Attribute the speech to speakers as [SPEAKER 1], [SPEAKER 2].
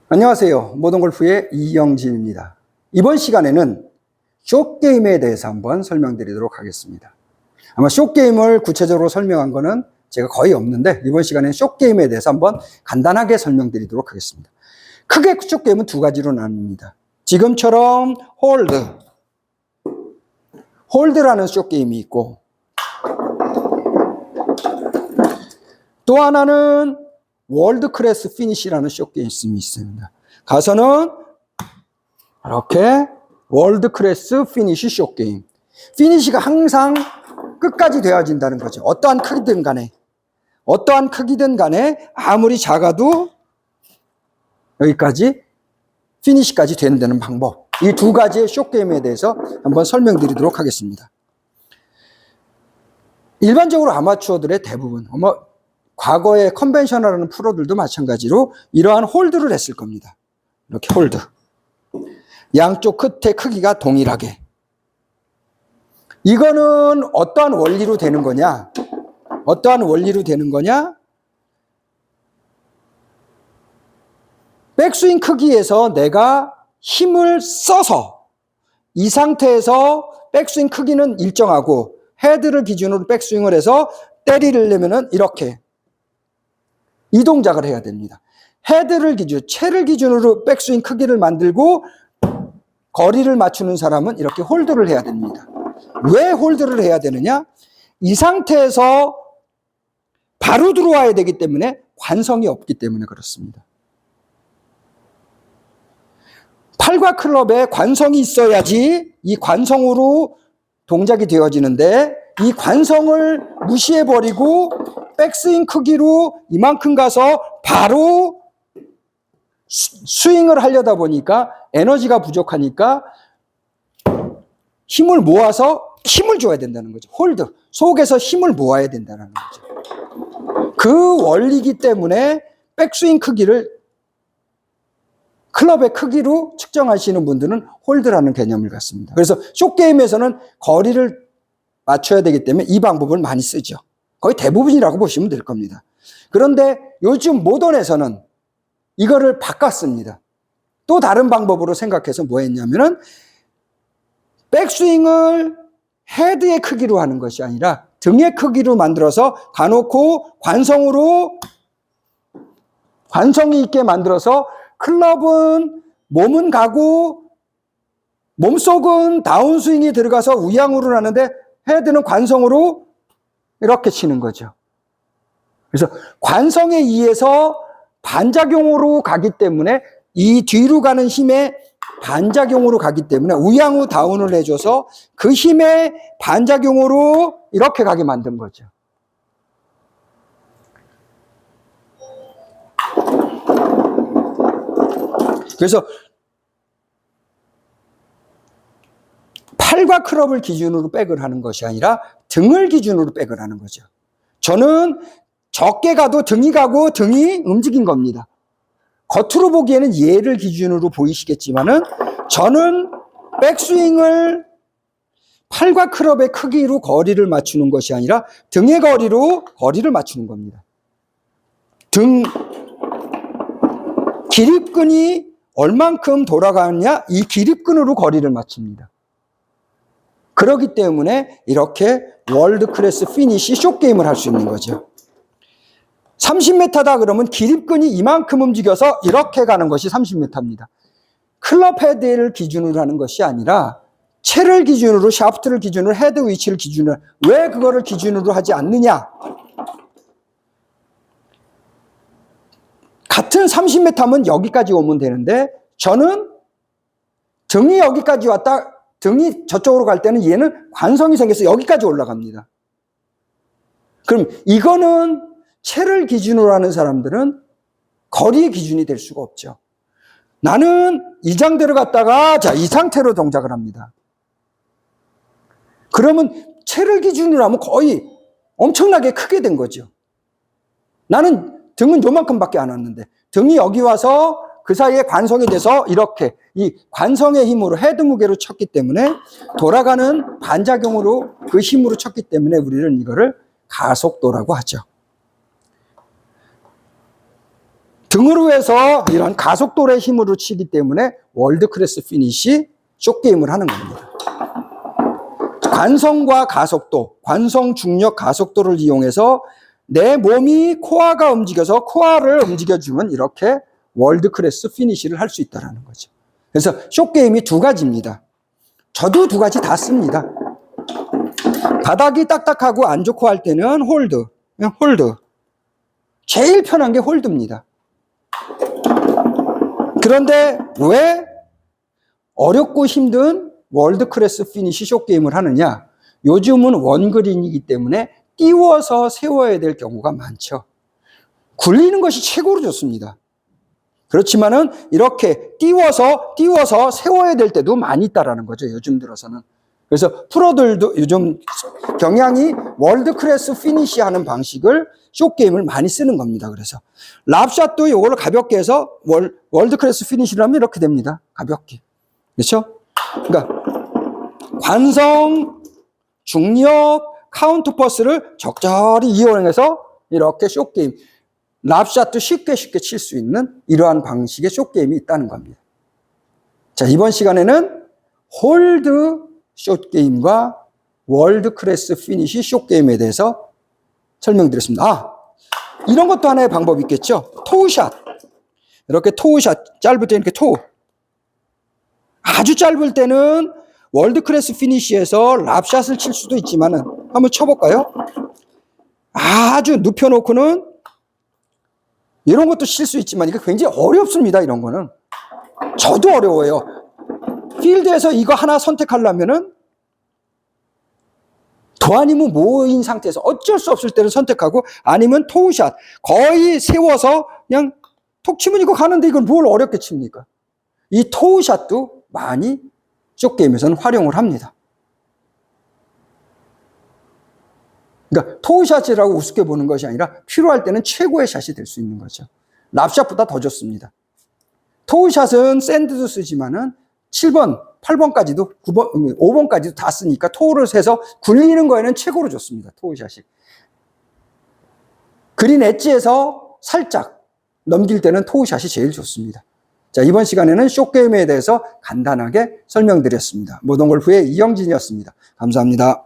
[SPEAKER 1] 안녕하세요. 모던골프의 이영진입니다. 이번 시간에는 숏게임에 대해서 한번 설명드리도록 하겠습니다. 아마 숏게임을 구체적으로 설명한 거는 제가 거의 없는데 이번 시간에는 숏게임에 대해서 한번 간단하게 설명드리도록 하겠습니다. 크게 숏게임은 두 가지로 나뉩니다. 지금처럼 홀드라는 숏게임이 있고, 또 하나는 월드 클래스 피니시라는 숏게임이 있습니다. 가서는 이렇게 월드 클래스 피니시 숏게임. 피니시가 항상 끝까지 되어진다는 거죠. 어떠한 크기든 간에 아무리 작아도 여기까지 피니시까지 된다는 방법. 이 두 가지의 숏게임에 대해서 한번 설명드리도록 하겠습니다. 일반적으로 아마추어들의 대부분, 과거의 컨벤셔널하는 프로들도 마찬가지로 이러한 홀드를 했을 겁니다. 이렇게 홀드. 양쪽 끝의 크기가 동일하게. 이거는 어떠한 원리로 되는 거냐? 백스윙 크기에서 내가 힘을 써서 이 상태에서 백스윙 크기는 일정하고 헤드를 기준으로 백스윙을 해서 때리려면은 이렇게 이 동작을 해야 됩니다. 채를 기준으로 백스윙 크기를 만들고 거리를 맞추는 사람은 이렇게 홀드를 해야 됩니다. 왜 홀드를 해야 되느냐? 이 상태에서 바로 들어와야 되기 때문에 관성이 없기 때문에 그렇습니다. 팔과 클럽에 관성이 있어야지 이 관성으로 동작이 되어지는데 이 관성을 무시해버리고 백스윙 크기로 이만큼 가서 바로 스윙을 하려다 보니까 에너지가 부족하니까 힘을 모아서 힘을 줘야 된다는 거죠. 홀드. 속에서 힘을 모아야 된다는 거죠. 그 원리이기 때문에 백스윙 크기를 클럽의 크기로 측정하시는 분들은 홀드라는 개념을 갖습니다. 그래서 숏게임에서는 거리를 맞춰야 되기 때문에 이 방법을 많이 쓰죠. 거의 대부분이라고 보시면 될 겁니다. 그런데 요즘 모던에서는 이거를 바꿨습니다. 또 다른 방법으로 생각해서 뭐 했냐면은 백스윙을 헤드의 크기로 하는 것이 아니라 등의 크기로 만들어서 가놓고 관성이 있게 만들어서 클럽은 몸은 가고 몸속은 다운스윙이 들어가서 우양우를 하는데 헤드는 관성으로 이렇게 치는 거죠. 그래서 관성에 의해서 반작용으로 가기 때문에 이 뒤로 가는 힘에 반작용으로 가기 때문에 우양우 다운을 해줘서 그 힘의 반작용으로 이렇게 가게 만든 거죠. 그래서 팔과 클럽을 기준으로 백을 하는 것이 아니라 등을 기준으로 백을 하는 거죠. 저는 적게 가도 등이 가고 등이 움직인 겁니다. 겉으로 보기에는 얘를 기준으로 보이시겠지만은 저는 백스윙을 팔과 클럽의 크기로 거리를 맞추는 것이 아니라 등의 거리로 거리를 맞추는 겁니다. 등 기립근이 얼만큼 돌아가느냐 이 기립근으로 거리를 맞춥니다. 그렇기 때문에 이렇게 월드 클래스 피니시 숏게임을 할 수 있는 거죠. 30m다 그러면 기립근이 이만큼 움직여서 이렇게 가는 것이 30m입니다. 클럽 헤드를 기준으로 하는 것이 아니라 채를 기준으로, 샤프트를 기준으로, 헤드 위치를 기준으로. 왜 그거를 기준으로 하지 않느냐? 같은 30m면 여기까지 오면 되는데 저는 등이 여기까지 왔다 등이 저쪽으로 갈 때는 얘는 관성이 생겨서 여기까지 올라갑니다. 그럼 이거는 채를 기준으로 하는 사람들은 거리의 기준이 될 수가 없죠. 나는 이 장대로 갔다가 이 상태로 동작을 합니다. 그러면 채를 기준으로 하면 거의 엄청나게 크게 된 거죠. 나는 등은 요만큼밖에 안 왔는데 등이 여기 와서 그 사이에 관성이 돼서 이렇게 이 관성의 힘으로 헤드 무게로 쳤기 때문에 돌아가는 반작용으로 그 힘으로 쳤기 때문에 우리는 이거를 가속도라고 하죠. 등으로 해서 이런 가속도의 힘으로 치기 때문에 월드 클래스 피니시 숏게임을 하는 겁니다. 관성과 가속도, 관성, 중력, 가속도를 이용해서 내 몸이 코어가 움직여서 코어를 움직여주면 이렇게 월드 클래스 피니시를 할 수 있다는 거죠. 그래서 숏게임이 두 가지입니다. 저도 두 가지 다 씁니다. 바닥이 딱딱하고 안 좋고 할 때는 홀드, 그냥 홀드. 제일 편한 게 홀드입니다. 그런데 왜 어렵고 힘든 월드 클래스 피니시 숏게임을 하느냐? 요즘은 원그린이기 때문에 띄워서 세워야 될 경우가 많죠. 굴리는 것이 최고로 좋습니다. 그렇지만은 이렇게 띄워서 세워야 될 때도 많이 있다라는 거죠. 요즘 들어서는. 그래서 프로들도 요즘 경향이 월드 클래스 피니시 하는 방식을 숏게임을 많이 쓰는 겁니다. 그래서 랍샷도 이걸 가볍게 해서 월드 클래스 피니시를 하면 이렇게 됩니다. 가볍게. 그렇죠? 그러니까 관성, 중력, 카운터퍼스를 적절히 이용해서 이렇게 숏게임, 랍샷도 쉽게 칠 수 있는 이러한 방식의 숏게임이 있다는 겁니다. 자, 이번 시간에는 홀드 숏게임과 월드 클래스 피니시 숏게임에 대해서 설명드렸습니다. 이런 것도 하나의 방법이 있겠죠. 토우샷. 이렇게 토우샷, 짧을 때 이렇게 토우. 아주 짧을 때는 월드 클래스 피니시에서 랍샷을 칠 수도 있지만은 한번 쳐볼까요? 아주 눕혀놓고는 이런 것도 칠 수 있지만 이거 굉장히 어렵습니다. 이런 거는 저도 어려워요. 필드에서 이거 하나 선택하려면은 더 아니면 모인 상태에서 어쩔 수 없을 때는 선택하고 아니면 토우샷 거의 세워서 그냥 톡 치면 이거 가는데 이걸 뭘 어렵게 칩니까? 이 토우샷도 많이 숏게임에서는 활용을 합니다. 그러니까 토우샷이라고 우습게 보는 것이 아니라 필요할 때는 최고의 샷이 될 수 있는 거죠. 랍샷보다 더 좋습니다. 토우샷은 샌드도 쓰지만은 7번, 8번까지도 9번, 5번까지도 다 쓰니까 토우를 세서 굴리는 거에는 최고로 좋습니다. 토우샷이. 그린 엣지에서 살짝 넘길 때는 토우샷이 제일 좋습니다. 자, 이번 시간에는 숏게임에 대해서 간단하게 설명드렸습니다. 모던골프의 이영진이었습니다. 감사합니다.